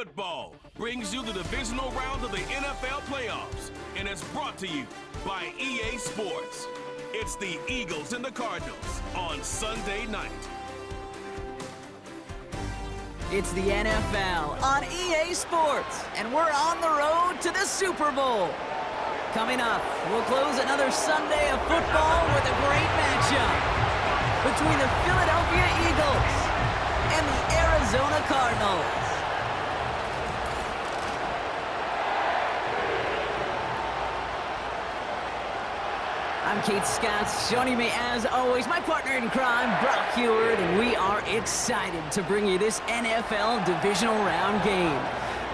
Football brings you the divisional round of the NFL playoffs, and it's brought to you by EA Sports. It's the Eagles and the Cardinals on Sunday night. It's the NFL on EA Sports, and we're on the road to the Super Bowl. Coming up, we'll close another Sunday of football with a great matchup between the Philadelphia Eagles and the Arizona Cardinals. I'm Kate Scott, joining me as always, my partner in crime, Brock Heward, and we are excited to bring you this NFL Divisional Round game.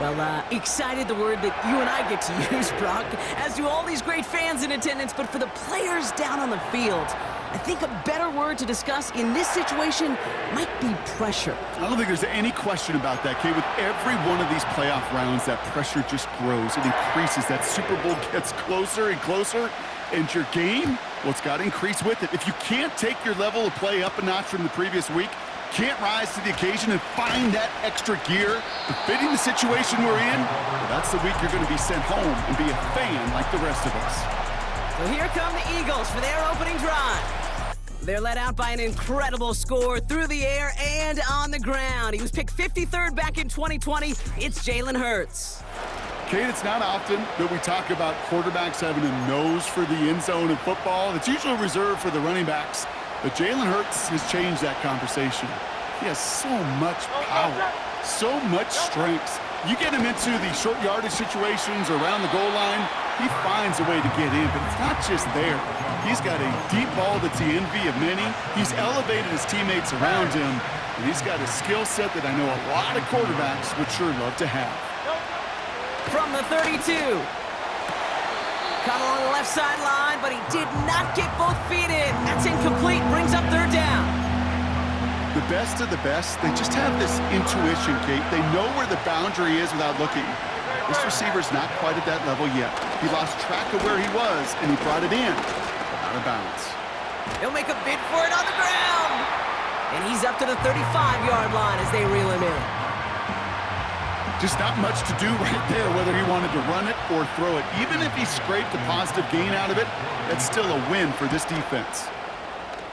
Well, excited, the word that you and I get to use, Brock, as do all these great fans in attendance, but for the players down on the field, I think a better word to discuss in this situation might be pressure. I don't think there's any question about that, Kate. With every one of these playoff rounds, that pressure just grows. It increases. That Super Bowl gets closer and closer. And your game, well, it's got to increase with it. If you can't take your level of play up a notch from the previous week, can't rise to the occasion and find that extra gear befitting the situation we're in, well, that's the week you're going to be sent home and be a fan like the rest of us. So here come the Eagles for their opening drive. They're led out by an incredible score through the air and on the ground. He was picked 53rd back in 2020. It's Jalen Hurts. Kate, it's not often that we talk about quarterbacks having a nose for the end zone in football. It's usually reserved for the running backs. But Jalen Hurts has changed that conversation. He has so much power, so much strength. You get him into the short yardage situations around the goal line, he finds a way to get in, but it's not just there. He's got a deep ball that's the envy of many. He's elevated his teammates around him, and he's got a skill set that I know a lot of quarterbacks would sure love to have. From the 32. Caught along the left sideline, but he did not get both feet in. That's incomplete, brings up third down. The best of the best, they just have this intuition, Kate. They know where the boundary is without looking. This receiver's not quite at that level yet. He lost track of where he was, and he brought it in, out of bounds. He'll make a bid for it on the ground. And he's up to the 35-yard line as they reel him in. Just not much to do right there, whether he wanted to run it or throw it. Even if he scraped a positive gain out of it, that's still a win for this defense.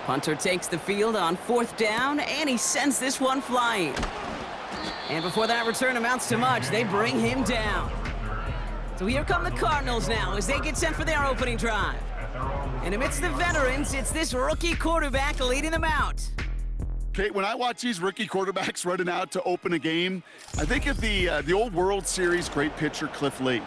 Punter takes the field on fourth down, and he sends this one flying. And before that return amounts to much, they bring him down. So here come the Cardinals now as they get sent for their opening drive. And amidst the veterans, it's this rookie quarterback leading them out. Kate, when I watch these rookie quarterbacks running out to open a game, I think of the old World Series great pitcher Cliff Lee.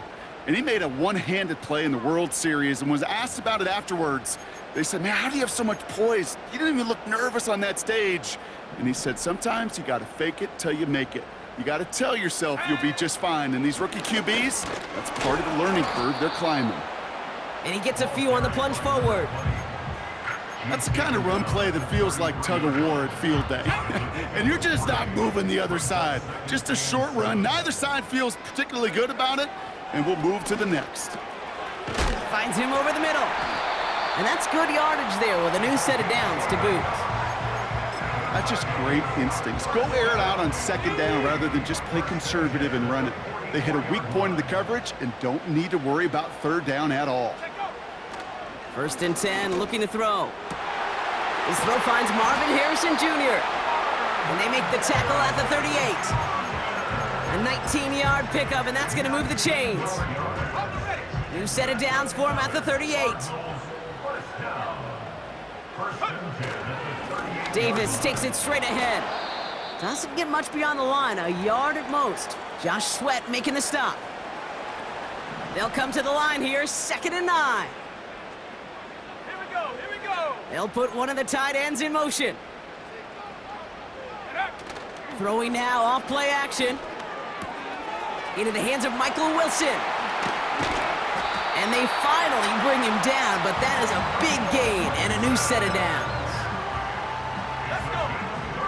And he made a one-handed play in the World Series and was asked about it afterwards. They said, man, how do you have so much poise? You didn't even look nervous on that stage. And he said, sometimes you got to fake it till you make it. You got to tell yourself you'll be just fine. And these rookie QBs, that's part of the learning curve they're climbing. And he gets a few on the plunge forward. That's the kind of run play that feels like tug-of-war at field day. And you're just not moving the other side. Just a short run. Neither side feels particularly good about it, and we'll move to the next. Finds him over the middle. And that's good yardage there with a new set of downs to boot. That's just great instincts. Go air it out on second down rather than just play conservative and run it. They hit a weak point in the coverage and don't need to worry about third down at all. First and 10, looking to throw. His throw finds Marvin Harrison Jr. And they make the tackle at the 38. A 19-yard pickup, and that's going to move the chains. New set of downs for him at the 38. Davis takes it straight ahead. Doesn't get much beyond the line, a yard at most. Josh Sweat making the stop. They'll come to the line here, 2nd and 9. They'll put one of the tight ends in motion. Throwing now off play action. Into the hands of Michael Wilson. And they finally bring him down, but that is a big gain and a new set of downs.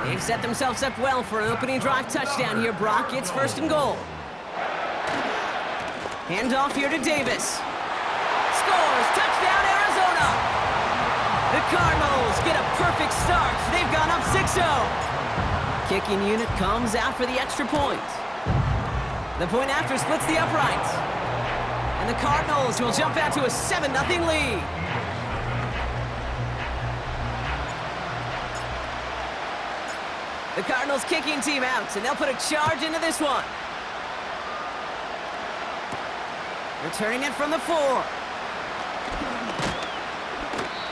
They've set themselves up well for an opening drive touchdown here, Brock. It's 1st and goal. Handoff here to Davis. Scores! Touchdown, Arizona! The Cardinals get a perfect start. They've gone up 6-0. Kicking unit comes out for the extra point. The point after splits the uprights. And the Cardinals will jump out to a 7-0 lead. The Cardinals kicking team out, and they'll put a charge into this one. Returning it from the 4.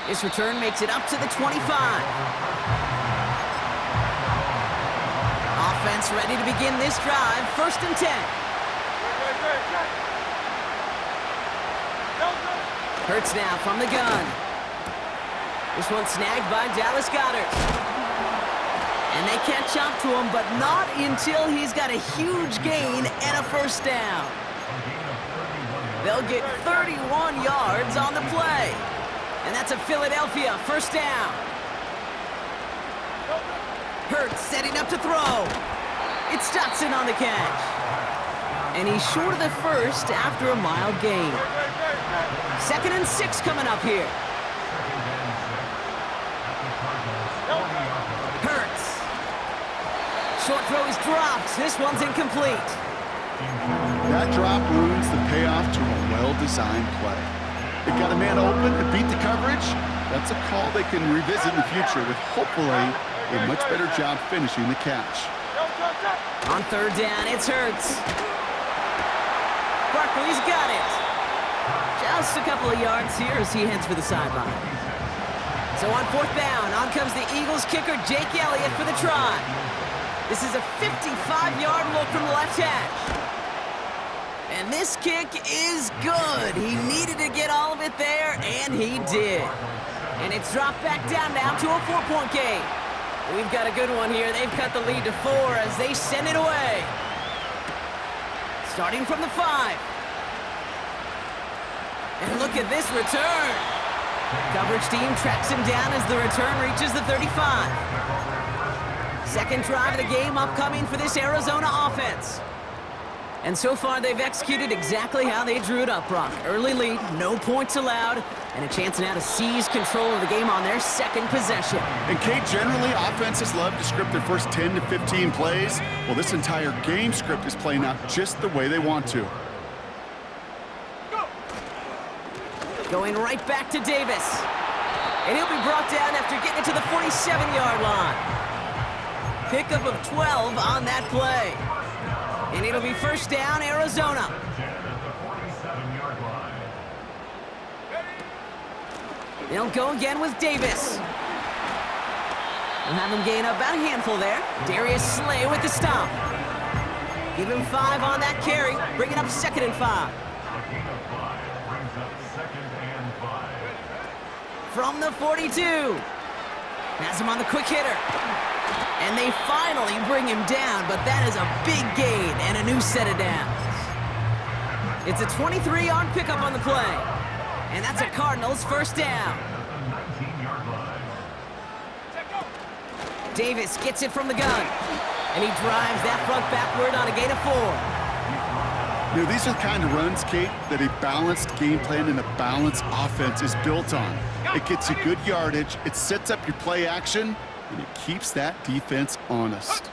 This return makes it up to the 25. Offense ready to begin this drive. 1st and 10. Hurts now from the gun. This one snagged by Dallas Goedert. And they catch up to him, but not until he's got a huge gain and a 1st down. They'll get 31 yards on the play. And that's a Philadelphia 1st down. Hurts setting up to throw. It's Dotson on the catch. And he's short of the 1st after a mild gain. 2nd and 6 coming up here. Hurts. Short throw is dropped. This one's incomplete. That drop ruins the payoff to a well-designed play. They got a man open and beat the coverage. That's a call they can revisit in the future with hopefully a much better job finishing the catch. On 3rd down, it's Hurts. Barkley's got it. Just a couple of yards here as he heads for the sideline. So on 4th down, on comes the Eagles kicker, Jake Elliott, for the try. This is a 55-yard look from the left hash. And this kick is good. He needed to get all of it there, and he did. And it's dropped back down now to a 4-point game. We've got a good one here. They've cut the lead to 4 as they send it away. Starting from the 5. And look at this return. Coverage team tracks him down as the return reaches the 35. 2nd drive of the game upcoming for this Arizona offense. And so far, they've executed exactly how they drew it up, Brock. Early lead, no points allowed, and a chance now to seize control of the game on their 2nd possession. And Kate, generally, offenses love to script their first 10 to 15 plays. Well, this entire game script is playing out just the way they want to. Going right back to Davis. And he'll be brought down after getting it to the 47-yard line. Pickup of 12 on that play. And it'll be 1st down, Arizona. They'll go again with Davis. We'll have him gain about a handful there. Darius Slay with the stop. Give him 5 on that carry. Bring it up 2nd and 5. From the 42. Has him on the quick hitter. And they finally bring him down, but that is a big gain and a new set of downs. It's a 23-yard pickup on the play. And that's a Cardinals 1st down. Davis gets it from the gun. And he drives that front backward on a gain of 4. You know, these are the kind of runs, Kate, that a balanced game plan and a balanced offense is built on. It gets you good yardage, it sets up your play action, and it keeps that defense honest.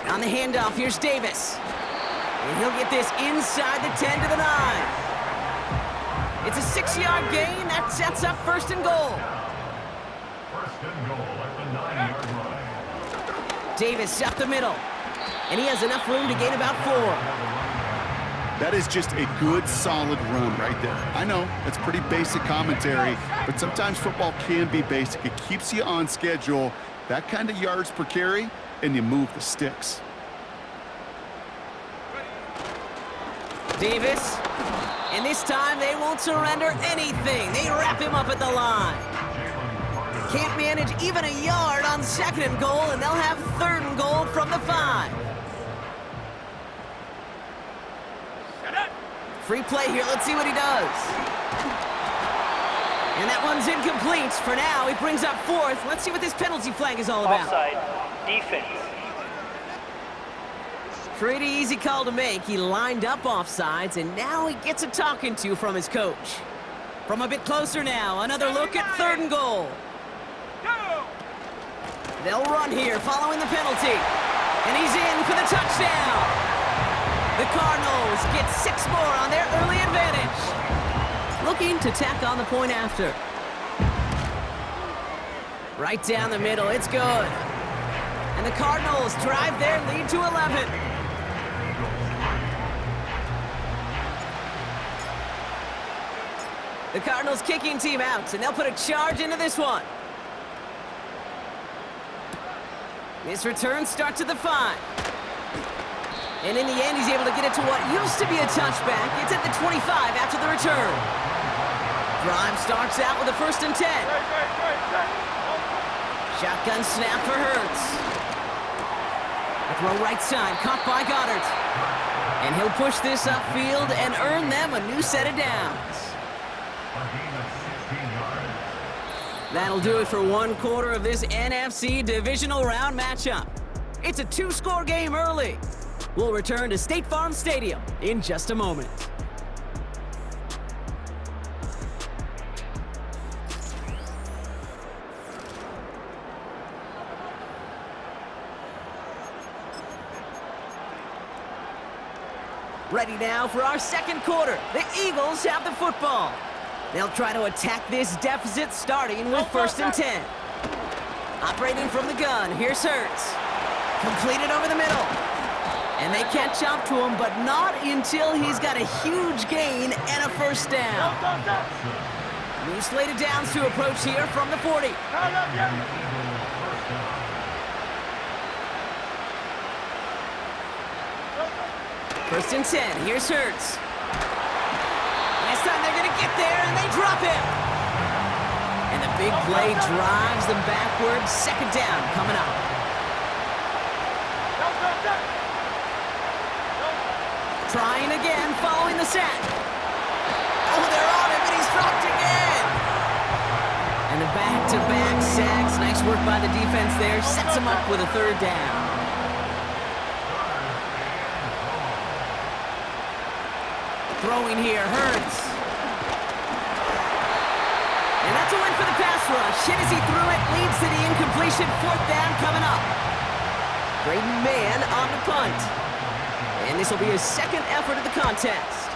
On the handoff, here's Davis. And he'll get this inside the 10 to the 9. It's a 6-yard gain. That sets up 1st and goal. 1st and goal at the 9-yard line. Davis up the middle. And he has enough room to gain about 4. That is just a good, solid run right there. I know, it's pretty basic commentary, but sometimes football can be basic. It keeps you on schedule, that kind of yards per carry, and you move the sticks. Davis, and this time they won't surrender anything. They wrap him up at the line. Can't manage even a yard on 2nd and goal, and they'll have 3rd and goal from the 5. Free play here. Let's see what he does. And that one's incomplete. For now, he brings up 4th. Let's see what this penalty flag is all about. Offside. Defense. Pretty easy call to make. He lined up offsides, and now he gets a talking to from his coach. From a bit closer now, another look at 3rd and goal. They'll run here following the penalty. And he's in for the touchdown. Cardinals get 6 more on their early advantage. Looking to tack on the point after. Right down the middle, it's good. And the Cardinals drive their lead to 11. The Cardinals kicking team out, and they'll put a charge into this one. This return starts at the 5. And in the end, he's able to get it to what used to be a touchback. It's at the 25 after the return. Drive starts out with a 1st and 10. Shotgun snap for Hurts. A throw right side, caught by Goddard. And he'll push this upfield and earn them a new set of downs. That'll do it for 1/4 of this NFC Divisional Round matchup. It's a 2-score game early. We'll return to State Farm Stadium in just a moment. Ready now for our 2nd quarter. The Eagles have the football. They'll try to attack this deficit starting with 1st and 10. Operating from the gun, here's Hurts. Completed over the middle. And they catch up to him, but not until he's got a huge gain and a 1st down. New slated downs to approach here from the 40. 1st and 10, here's Hurts. This time they're going to get there, and they drop him. And the big play drives them backwards. 2nd down coming up. Trying again, following the sack. Oh, they're on him, and he's dropped again. And the back-to-back sacks. Nice work by the defense there. Sets him up with a 3rd down. Throwing here, Hurts. And that's a win for the pass rush. Hit as he threw it, leads to the incompletion. 4th down coming up. Braden Mann on the punt. And this will be his 2nd effort of the contest.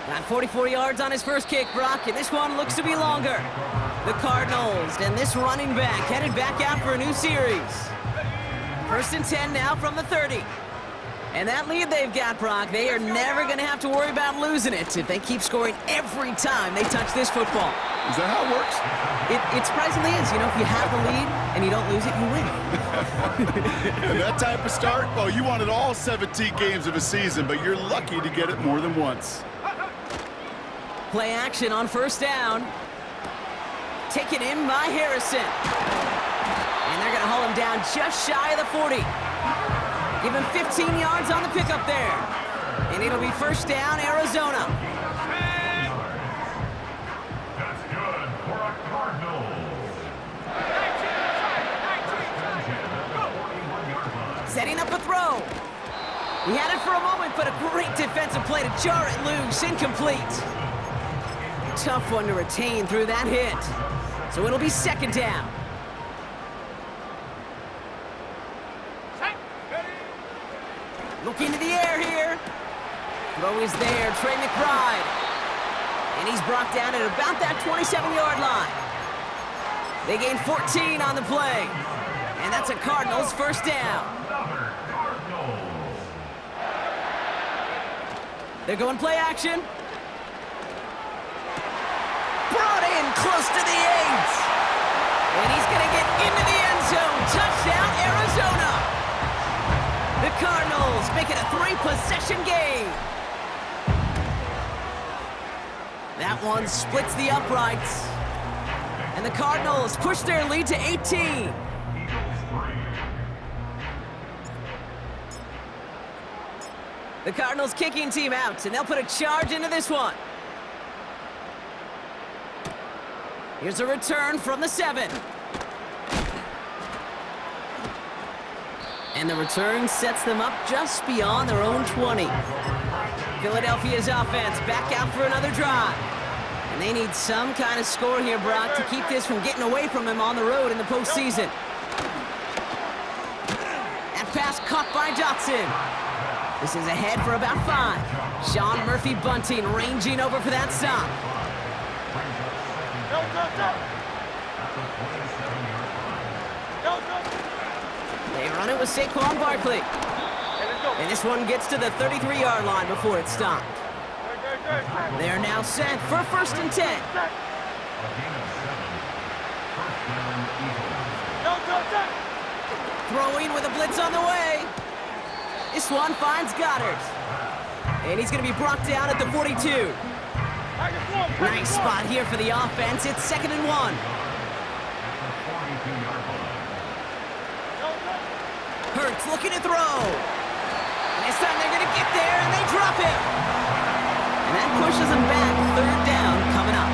Got 44 yards on his 1st kick, Brock, and this one looks to be longer. The Cardinals and this running back headed back out for a new series. 1st and 10 now from the 30. And that lead they've got, Brock, they are never going to have to worry about losing it if they keep scoring every time they touch this football. Is that how it works? It surprisingly is. You know, if you have the lead and you don't lose it, you win. And that type of start, well, you wanted all 17 games of a season, but you're lucky to get it more than once. Play action on 1st down. Taken in by Harrison. And they're going to haul him down just shy of the 40. Give him 15 yards on the pickup there. And it'll be 1st down, Arizona. That's good for a Cardinals. Setting up a throw. He had it for a moment, but a great defensive play to jar it loose. Incomplete. Tough one to retain through that hit. So it'll be 2nd down. Looking to the air here. Throw is there, Trey McBride. And he's brought down at about that 27-yard line. They gain 14 on the play. And that's a Cardinals 1st down. They're going play action. Brought in close to the 8. And he's going to get into the end zone. Touchdown, Arizona. The Cardinals make it a 3-possession game. That one splits the uprights. And the Cardinals push their lead to 18. The Cardinals kicking team out, and they'll put a charge into this one. Here's a return from the 7. And the return sets them up just beyond their own 20. Philadelphia's offense back out for another drive. And they need some kind of score here, Brock, to keep this from getting away from them on the road in the postseason. That pass caught by Dotson. This is ahead for about 5. Sean Murphy Bunting ranging over for that stop. They run it with Saquon Barkley. And this one gets to the 33-yard line before it stopped. They're now set for 1st and 10. Throwing with a blitz on the way. This one finds Goddard. And he's going to be brought down at the 42. Nice spot here for the offense. It's 2nd and 1. Hurts looking to throw. And this time they're going to get there, and they drop him. And that pushes them back. 3rd down coming up.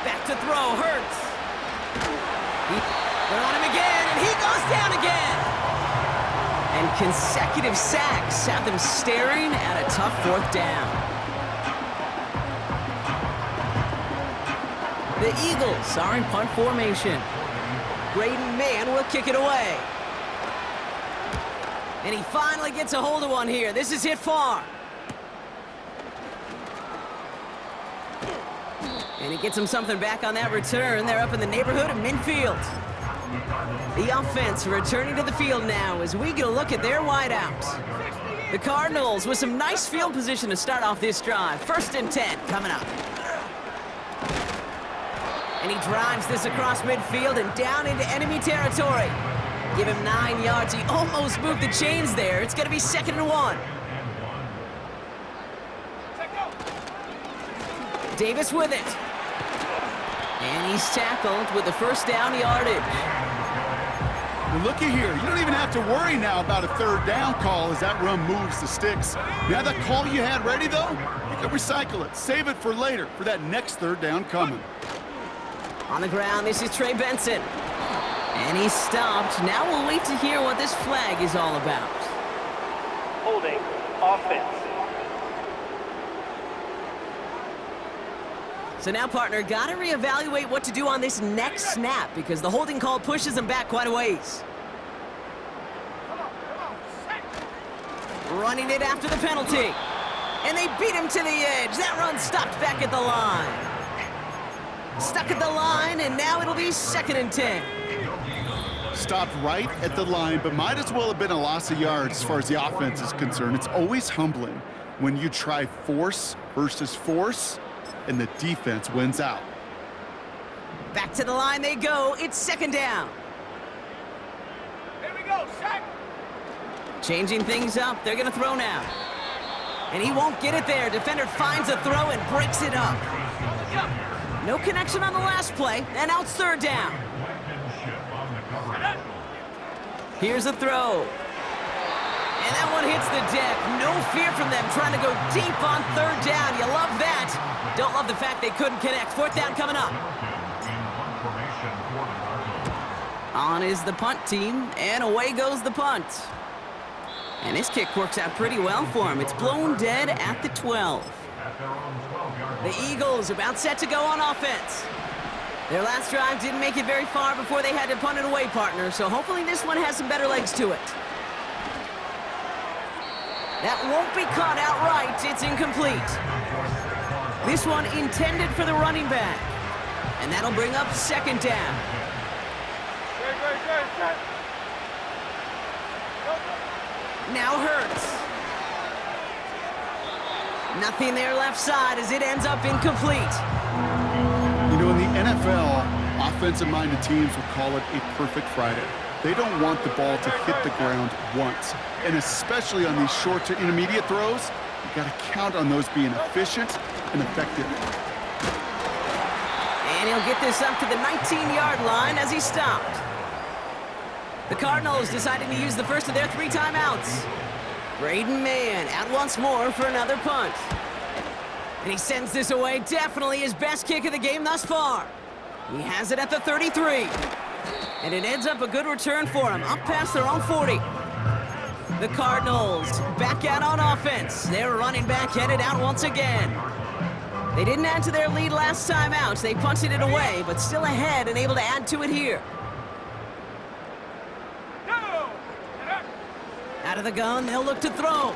Back to throw, Hurts. They're on him again, and he goes down again. And consecutive sacks have them staring at a tough 4th down. The Eagles are in punt formation. Braden Mann will kick it away. And he finally gets a hold of one here. This is hit far. And he gets him something back on that return. They're up in the neighborhood of midfield. The offense returning to the field now as we get a look at their wideouts. The Cardinals with some nice field position to start off this drive. 1st and 10 coming up. And he drives this across midfield and down into enemy territory. Give him 9 yards. He almost moved the chains there. It's going to be 2nd and 1. Davis with it. And he's tackled with the 1st down yardage. Well, looky here. You don't even have to worry now about a 3rd down call as that run moves the sticks. Now that call you had ready, though, you can recycle it. Save it for later for that next 3rd down coming. On the ground, this is Trey Benson. And he's stopped. Now we'll wait to hear what this flag is all about. Holding offense. So now, partner, got to reevaluate what to do on this next snap because the holding call pushes them back quite a ways. Running it after the penalty. And they beat him to the edge. That run stopped back at the line. Stuck at the line, and now it'll be 2nd and 10. Stopped right at the line, but might as well have been a loss of yards as far as the offense is concerned. It's always humbling when you try force versus force, and the defense wins out. Back to the line they go. It's 2nd down. Here we go, sack. Changing things up. They're going to throw now. And he won't get it there. Defender finds a throw and breaks it up. No connection on the last play, and now it's 3rd down. Here's a throw. And that one hits the deck. No fear from them trying to go deep on 3rd down. You love that. Don't love the fact they couldn't connect. 4th down coming up. On is the punt team, and away goes the punt. And this kick works out pretty well for him. It's blown dead at the 12. The Eagles about set to go on offense. Their last drive didn't make it very far before they had to punt it away, partner, so hopefully this one has some better legs to it. That won't be caught outright. It's incomplete. This one intended for the running back. And that'll bring up 2nd down. Now Hurts. Nothing there left side as it ends up incomplete. You know, in the NFL, offensive-minded teams will call it a perfect Friday. They don't want the ball to hit the ground once. And especially on these short to intermediate throws, you got to count on those being efficient and effective. And he'll get this up to the 19-yard line as he stopped. The Cardinals deciding to use the first of their 3 timeouts. Braden Mann out once more for another punt. And he sends this away, definitely his best kick of the game thus far. He has it at the 33. And it ends up a good return for him, up past their own 40. The Cardinals back out on offense. Their running back headed out once again. They didn't add to their lead last time out. They punted it away, but still ahead and able to add to it here. Out of the gun, they'll look to throw.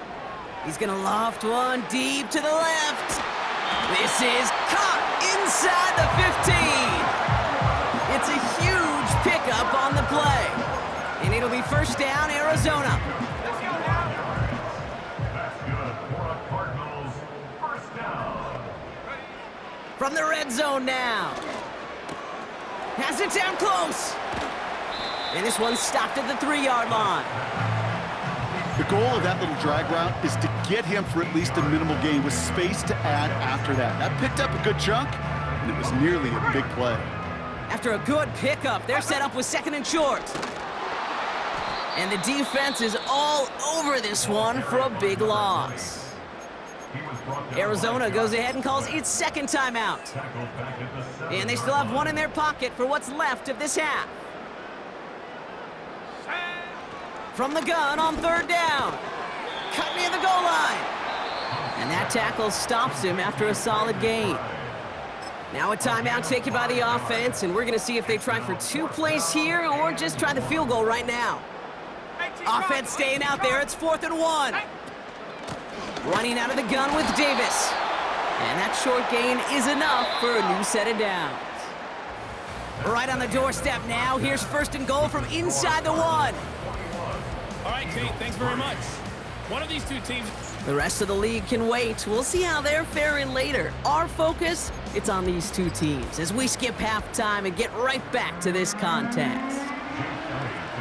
He's gonna loft one deep to the left. This is caught inside the 15. It's a huge pickup on the play. And it'll be first down, Arizona. That's good for a Cardinals first down. From the red zone now. Has it down close. And this one's stopped at the 3-yard line. The goal of that little drag route is to get him for at least a minimal gain with space to add after that. That picked up a good chunk, and it was nearly a big play. After a good pickup, they're set up with 2nd and short. And the defense is all over this one for a big loss. Arizona goes ahead and calls its 2nd timeout. And they still have one in their pocket for what's left of this half. From the gun on 3rd down. Cut near the goal line. And that tackle stops him after a solid gain. Now a timeout taken by the offense, and we're going to see if they try for 2 plays here or just try the field goal right now. Offense staying out there. It's 4th and 1. Running out of the gun with Davis. And that short gain is enough for a new set of downs. Right on the doorstep now. Here's 1st and goal from inside the 1. All right, Kate, thanks very much. One of these two teams... The rest of the league can wait. We'll see how they're faring later. Our focus, it's on these two teams as we skip halftime and get right back to this contest.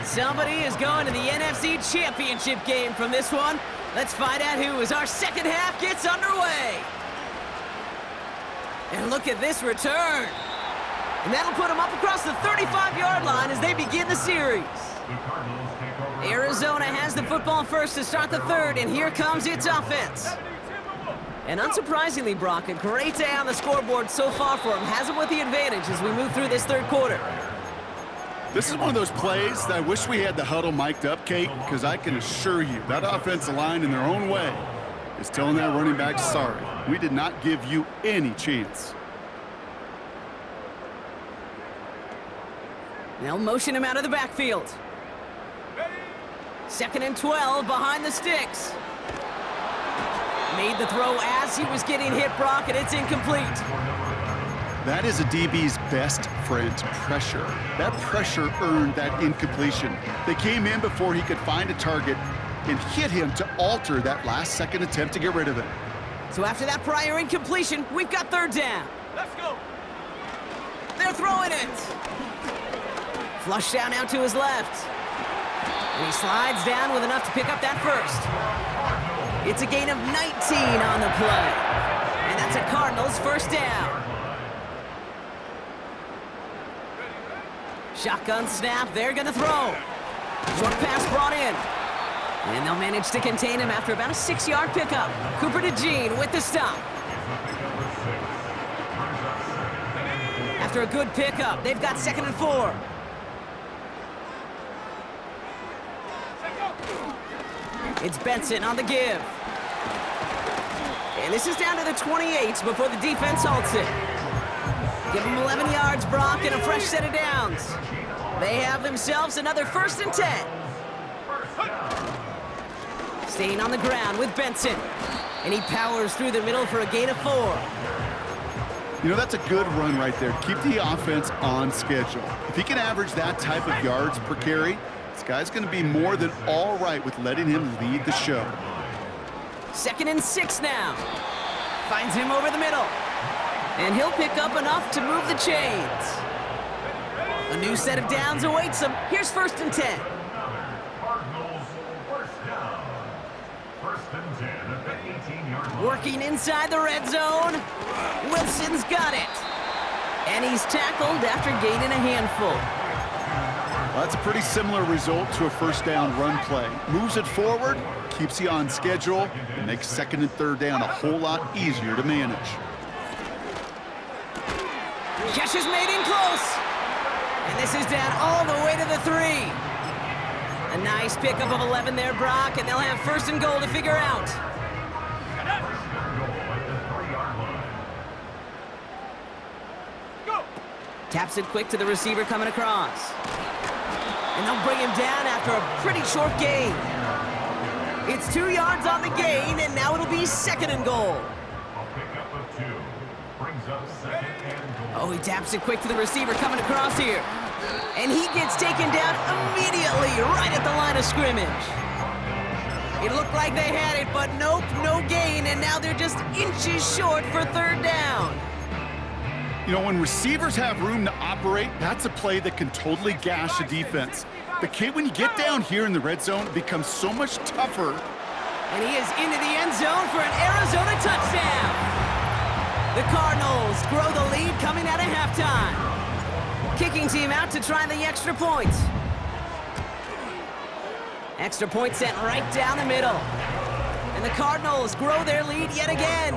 Somebody is going to the NFC Championship game from this one. Let's find out who as our second half gets underway. And look at this return. And that'll put them up across the 35-yard line as they begin the series. Arizona has the football first to start the 3rd, and here comes its offense. And unsurprisingly, Brock, a great day on the scoreboard so far for him. Has him with the advantage as we move through this 3rd quarter. This is one of those plays that I wish we had the huddle mic'd up, Kate, because I can assure you that offensive line in their own way is telling that running back, sorry, we did not give you any chance. They'll motion him out of the backfield. 2nd and 12 behind the sticks. Made the throw as he was getting hit, Brock, and it's incomplete. That is a DB's best friend, pressure. That pressure earned that incompletion. They came in before he could find a target and hit him to alter that last-second attempt to get rid of it. So after that prior incompletion, we've got 3rd down. Let's go. They're throwing it. Flush down out to his left. And he slides down with enough to pick up that 1st. It's a gain of 19 on the play. And that's a Cardinals 1st down. Shotgun snap, they're gonna throw. Short pass brought in. And they'll manage to contain him after about a 6-yard pickup. Cooper to Jean with the stop. After a good pickup, they've got 2nd and 4. It's Benson on the give. And this is down to the 28 before the defense halts it. Give them 11 yards, Brock, and a fresh set of downs. They have themselves another 1st and 10. Staying on the ground with Benson. And he powers through the middle for a gain of 4. You know, that's a good run right there. Keep the offense on schedule. If he can average that type of yards per carry, this guy's going to be more than all right with letting him lead the show. 2nd and 6 now. Finds him over the middle. And he'll pick up enough to move the chains. A new set of downs awaits him. Here's 1st and 10. Cardinals first down. 1st and 10 at the 18-yard line. Working inside the red zone. Wilson's got it. And he's tackled after gaining a handful. Well, that's a pretty similar result to a 1st down run play. Moves it forward, keeps you on schedule, and makes 2nd and 3rd down a whole lot easier to manage. Catch is made in close. And this is down all the way to the 3. A nice pickup of 11 there, Brock, and they'll have 1st and goal to figure out. Taps it quick to the receiver coming across. And they'll bring him down after a pretty short gain. It's 2 yards on the gain, and now it'll be 2nd and goal. A pickup of 2 brings up 2nd and goal. Oh, he taps it quick to the receiver coming across here. And he gets taken down immediately right at the line of scrimmage. It looked like they had it, but nope, no gain, and now they're just inches short for 3rd down. You know, when receivers have room to operate, that's a play that can totally gash a defense. But Kate, when you get down here in the red zone, it becomes so much tougher. And he is into the end zone for an Arizona touchdown. The Cardinals grow the lead coming out of halftime. Kicking team out to try the extra point. Extra point sent right down the middle. And the Cardinals grow their lead yet again.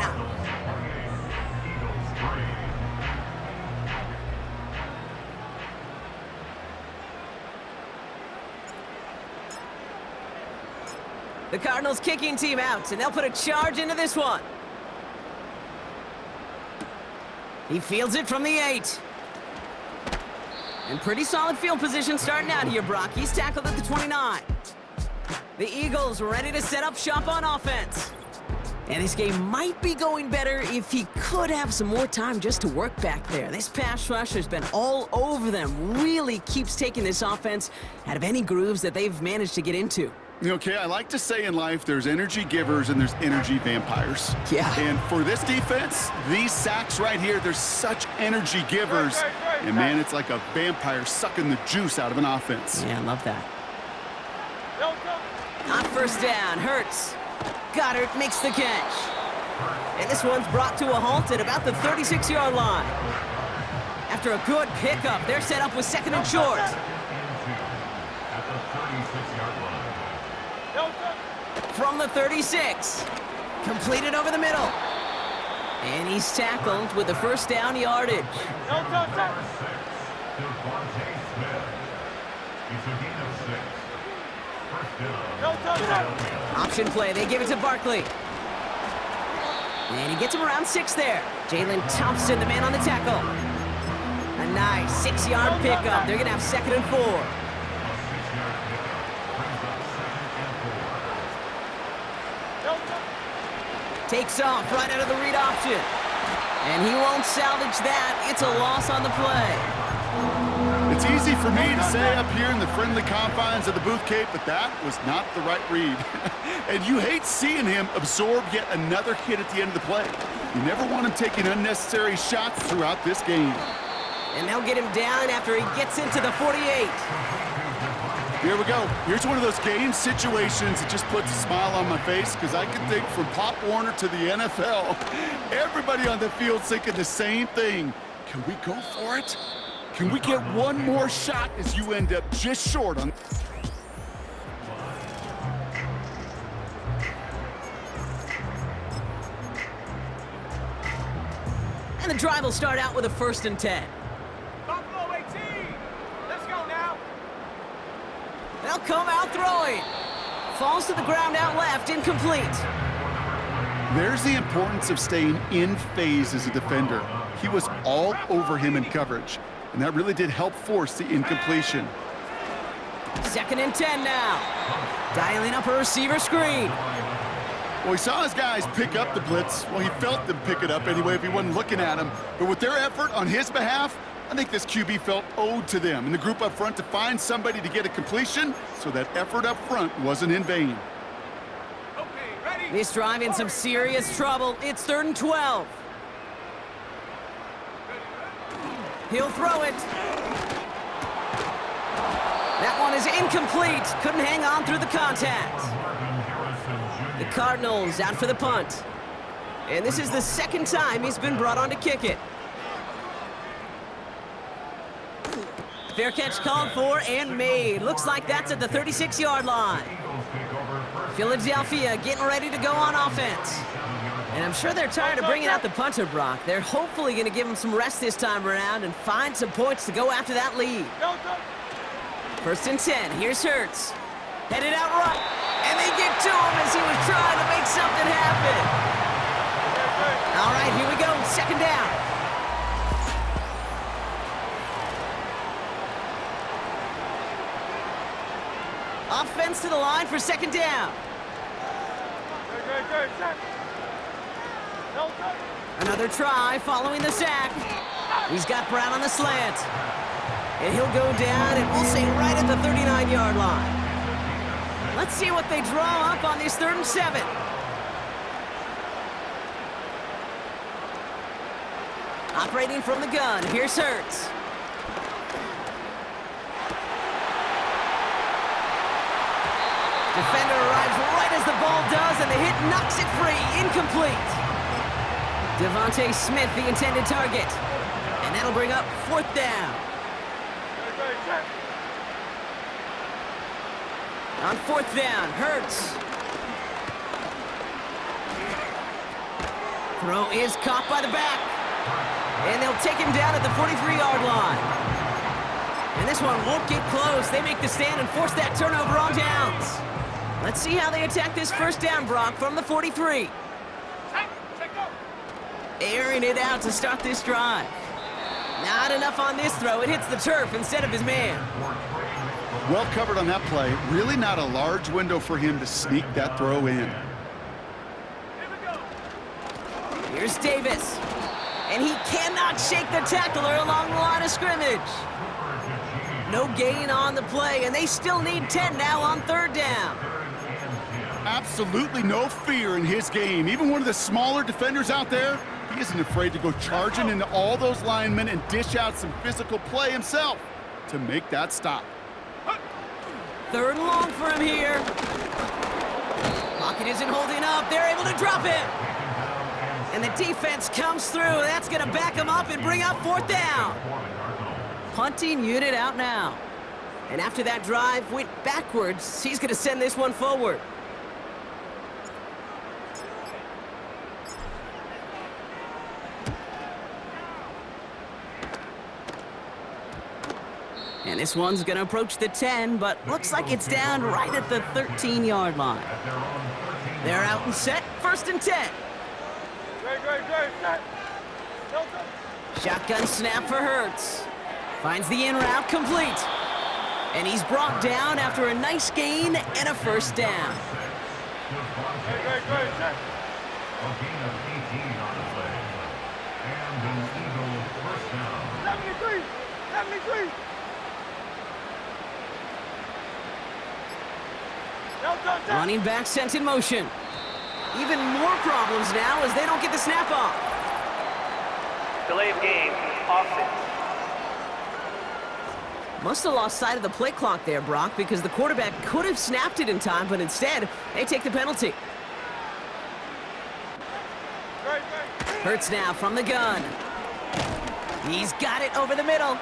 The Cardinals kicking team out, and they'll put a charge into this one. He fields it from the 8. And pretty solid field position starting out here, Brock. He's tackled at the 29. The Eagles ready to set up shop on offense. And this game might be going better if he could have some more time just to work back there. This pass rush has been all over them. Really keeps taking this offense out of any grooves that they've managed to get into. Okay, I like to say in life there's energy givers and there's energy vampires. Yeah. And for this defense, these sacks right here, they're such energy givers. And man, it's like a vampire sucking the juice out of an offense. Yeah, I love that. On 1st down, Hurts. Goddard makes the catch. And this one's brought to a halt at about the 36-yard line. After a good pickup, they're set up with 2nd and short. At the 36-yard line. From the 36. Completed over the middle. And he's tackled with the 1st down yardage. Number 6, Devontae Smith. It's a gain of 6. 1st down. Option play. They give it to Barkley. And he gets him around 6 there. Jalen Thompson, the man on the tackle. A nice 6-yard pickup. They're going to have 2nd and 4. Takes off right out of the read option. And he won't salvage that. It's a loss on the play. It's easy for me to say up here in the friendly confines of the booth, Cape, but that was not the right read. And you hate seeing him absorb yet another hit at the end of the play. You never want him taking unnecessary shots throughout this game. And they'll get him down after he gets into the 48. Here we go. Here's one of those game situations that just puts a smile on my face because I can think from Pop Warner to the NFL. Everybody on the field thinking the same thing. Can we go for it? Can we get one more shot as you end up just short on... And the drive will start out with a 1st and 10. Buffalo 18. Let's go now. They'll come out throwing. Falls to the ground out left, incomplete. There's the importance of staying in phase as a defender. He was all over him in coverage, and that really did help force the incompletion. 2nd and 10 now. Dialing up a receiver screen. Well, he saw his guys pick up the blitz. Well, he felt them pick it up anyway if he wasn't looking at him. But with their effort on his behalf, I think this QB felt owed to them and the group up front to find somebody to get a completion, so that effort up front wasn't in vain. Okay, ready? This drive in some serious trouble. It's 3rd and 12. He'll throw it. That one is incomplete. Couldn't hang on through the contact. The Cardinals out for the punt. And this is the 2nd time he's been brought on to kick it. Fair catch called for and made. Looks like that's at the 36-yard line. Philadelphia getting ready to go on offense. And I'm sure they're tired of bringing out the punter, Brock. They're hopefully going to give him some rest this time around and find some points to go after that lead. 1st and 10. Here's Hurts. Headed out right. And they get to him as he was trying to make something happen. All right, here we go. 2nd down. Offense to the line for second down. Another try following the sack. He's got Brown on the slant. And he'll go down, and we'll say right at the 39-yard line. Let's see what they draw up on this 3rd and 7. Operating from the gun, here's Hurts. Defender arrives right as the ball does, and the hit knocks it free. Incomplete. Devontae Smith, the intended target. And that'll bring up 4th down. On 4th down, Hurts. Throw is caught by the back. And they'll take him down at the 43-yard line. And this one won't get close. They make the stand and force that turnover on downs. Let's see how they attack this 1st down, Brock, from the 43. Airing it out to start this drive. Not enough on this throw. It hits the turf instead of his man. Well covered on that play. Really not a large window for him to sneak that throw in. Here's Davis. And he cannot shake the tackler along the line of scrimmage. No gain on the play, and they still need 10 now on 3rd down. Absolutely no fear in his game. Even one of the smaller defenders out there, he isn't afraid to go charging into all those linemen and dish out some physical play himself to make that stop. 3rd and long for him here. Pocket isn't holding up. They're able to drop it. And the defense comes through. That's going to back him up and bring up 4th down. Punting unit out now. And after that drive went backwards, he's going to send this one forward. And this one's going to approach the 10, but looks like it's down right at the 13-yard line. They're out and set, 1st and 10. Shotgun snap for Hurts. Finds the in route complete. And he's brought down after a nice gain and a 1st down. A gain of 18 on the play. And an Eagle 1st down. 73! 73! Running back sent in motion. Even more problems now as they don't get the snap off. Delay of game, offense. Must have lost sight of the play clock there, Brock, because the quarterback could have snapped it in time, but instead, they take the penalty. Hurts now from the gun. He's got it over the middle.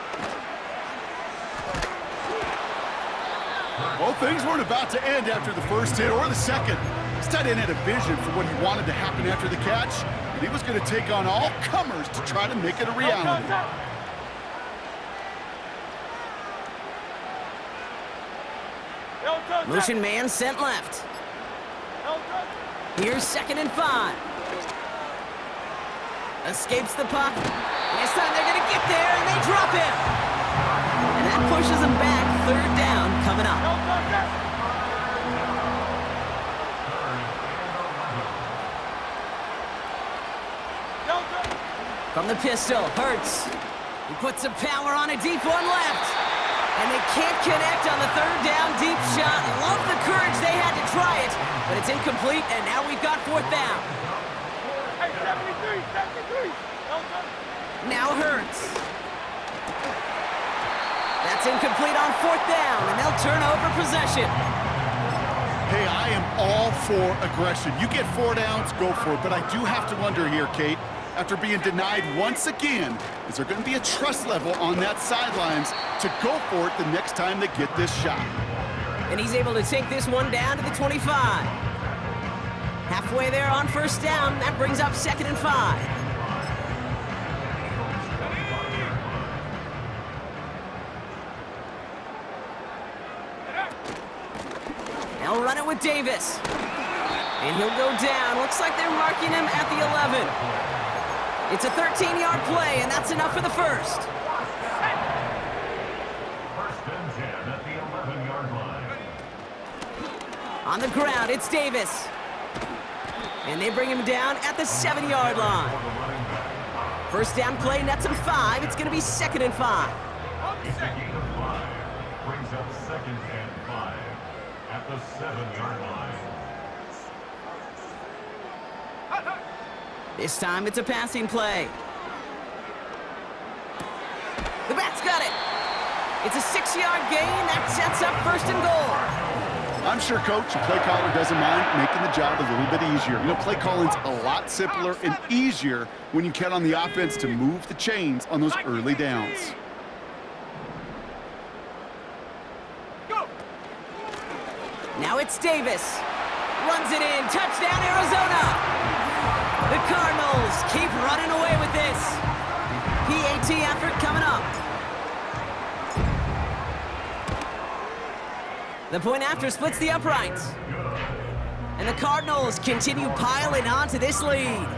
Well, things weren't about to end after the 1st hit or the 2nd. This tight end had a vision for what he wanted to happen after the catch, and he was going to take on all comers to try to make it a reality. Motion man sent left. Here's 2nd and 5. Escapes the puck. And this time they're going to get there, and they drop him. And that pushes them back. 3rd down coming up. From the pistol, Hurts. He puts some power on a deep one left. And they can't connect on the 3rd down deep shot. Love the courage they had to try it, but it's incomplete, and now we've got 4th down. Hey, 73! Now Hurts. That's incomplete on 4th down, and they'll turn over possession. Hey, I am all for aggression. You get 4 downs, go for it. But I do have to wonder here, Kate, after being denied once again, is there going to be a trust level on that sidelines to go for it the next time they get this shot? And he's able to take this one down to the 25. Halfway there on 1st down, that brings up 2nd and 5. They'll run it with Davis. And he'll go down. Looks like they're marking him at the 11. It's a 13-yard play, and that's enough for the 1st. 1st and 10 at the 11-yard line. On the ground, it's Davis. And they bring him down at the 7-yard line. First down play nets him 5. It's going to be 2nd and 5. Second and 5 brings up 2nd and 5 at the 7-yard line. This time it's a passing play. The back's got it. It's a 6-yard gain. That sets up 1st and goal. I'm sure Coach and play caller doesn't mind making the job a little bit easier. You know, play calling's a lot simpler and easier when you count on the offense to move the chains on those early downs. Go! Now it's Davis. Runs it in. Touchdown, Arizona. The Cardinals keep running away with this. PAT effort coming up. The point after splits the uprights. And the Cardinals continue piling onto this lead.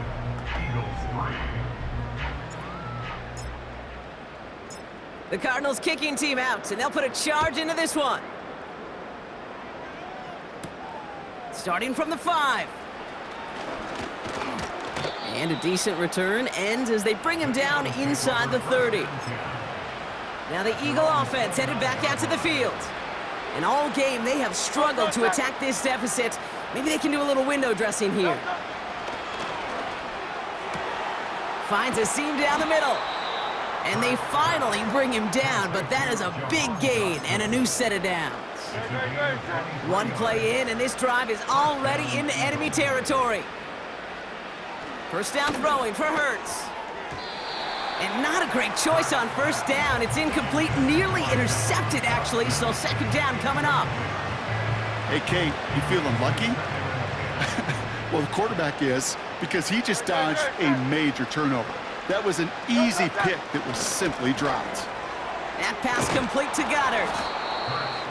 The Cardinals kicking team out, and they'll put a charge into this one. Starting from the 5. And a decent return ends as they bring him down inside the 30. Now the Eagle offense headed back out to the field. And all game, they have struggled to attack this deficit. Maybe they can do a little window dressing here. Finds a seam down the middle. And they finally bring him down, but that is a big gain and a new set of downs. One play in, and this drive is already into enemy territory. First down throwing for Hurts. And not a great choice on first down. It's incomplete, nearly intercepted, actually, so 2nd down coming up. Hey, Kate, you feeling lucky? Well, the quarterback is, because he just dodged a major turnover. That was an easy pick that was simply dropped. That pass complete to Goddard.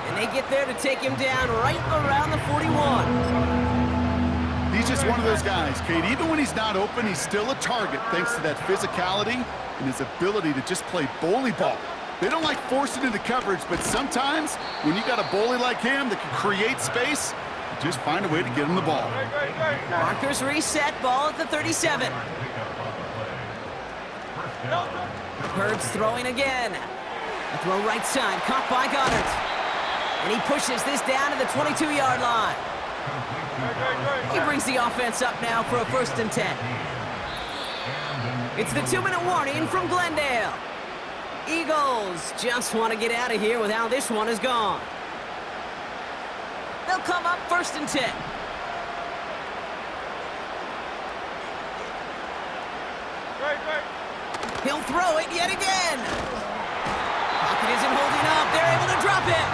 And they get there to take him down right around the 41. He's just one of those guys, Kate. Even when he's not open, he's still a target thanks to that physicality and his ability to just play bully ball. They don't like forcing into coverage, but sometimes when you got a bully like him that can create space, you just find a way to get him the ball. Markers reset, ball at the 37. Hurts throwing again. A throw right side, caught by Goddard. And he pushes this down to the 22-yard line. He brings the offense up now for a 1st and 10. It's the 2-minute warning from Glendale. Eagles just want to get out of here with how this one is gone. They'll come up 1st and 10. He'll throw it yet again. Pocket isn't holding up. They're able to drop it.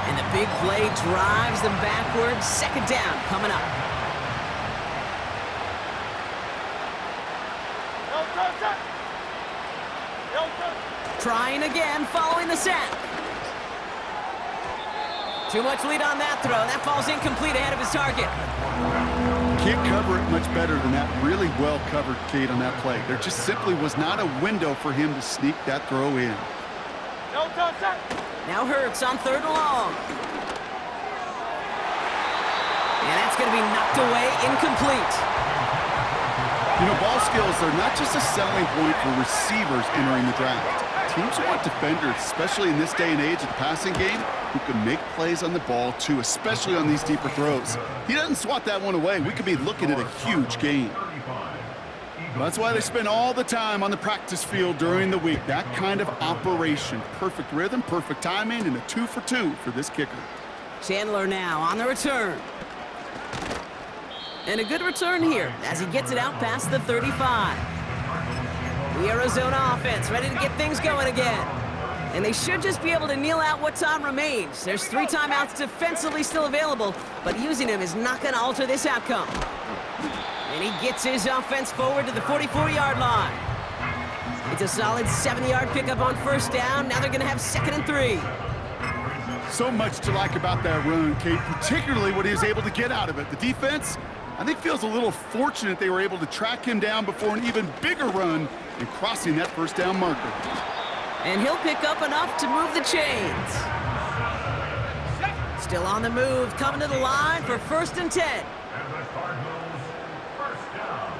And the big play drives them backwards. 2nd down coming up. Trying again, following the sack. Too much lead on that throw. That falls incomplete ahead of his target. Can't cover it much better than that. Really well covered, Kate, on that play. There just simply was not a window for him to sneak that throw in. Now Hurts on 3rd and long. And that's going to be knocked away, incomplete. You know, ball skills are not just a selling point for receivers entering the draft. Teams want defenders, especially in this day and age of the passing game, who can make plays on the ball, too, especially on these deeper throws. He doesn't swat that one away. We could be looking at a huge gain. That's why they spend all the time on the practice field during the week. That kind of operation. Perfect rhythm, perfect timing, and a 2 for 2 for this kicker. Chandler now on the return. And a good return here as he gets it out past the 35. The Arizona offense ready to get things going again. And they should just be able to kneel out what time remains. There's 3 timeouts defensively still available, but using them is not going to alter this outcome. And he gets his offense forward to the 44-yard line. It's a solid 7-yard pickup on first down. Now they're going to have 2nd and 3. So much to like about that run, Kate, particularly what he was able to get out of it. The defense, I think, feels a little fortunate they were able to track him down before an even bigger run and crossing that first down marker. And he'll pick up enough to move the chains. Still on the move, coming to the line for 1st and 10. And the Cardinals, first down.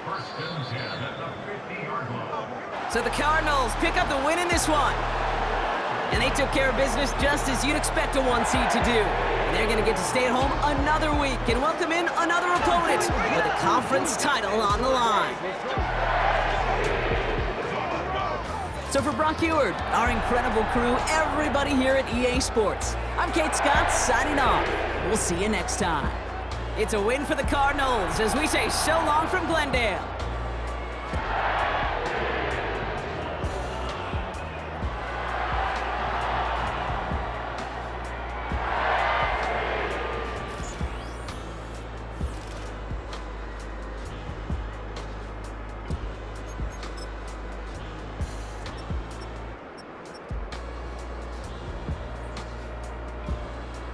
1st and 10 at the 50-yard line. So the Cardinals pick up the win in this one. And they took care of business just as you'd expect a 1 seed to do. And they're going to get to stay at home another week and welcome in another opponent with a conference title on the line. So for Brock Eward, our incredible crew, everybody here at EA Sports, I'm Kate Scott signing off. We'll see you next time. It's a win for the Cardinals as we say so long from Glendale.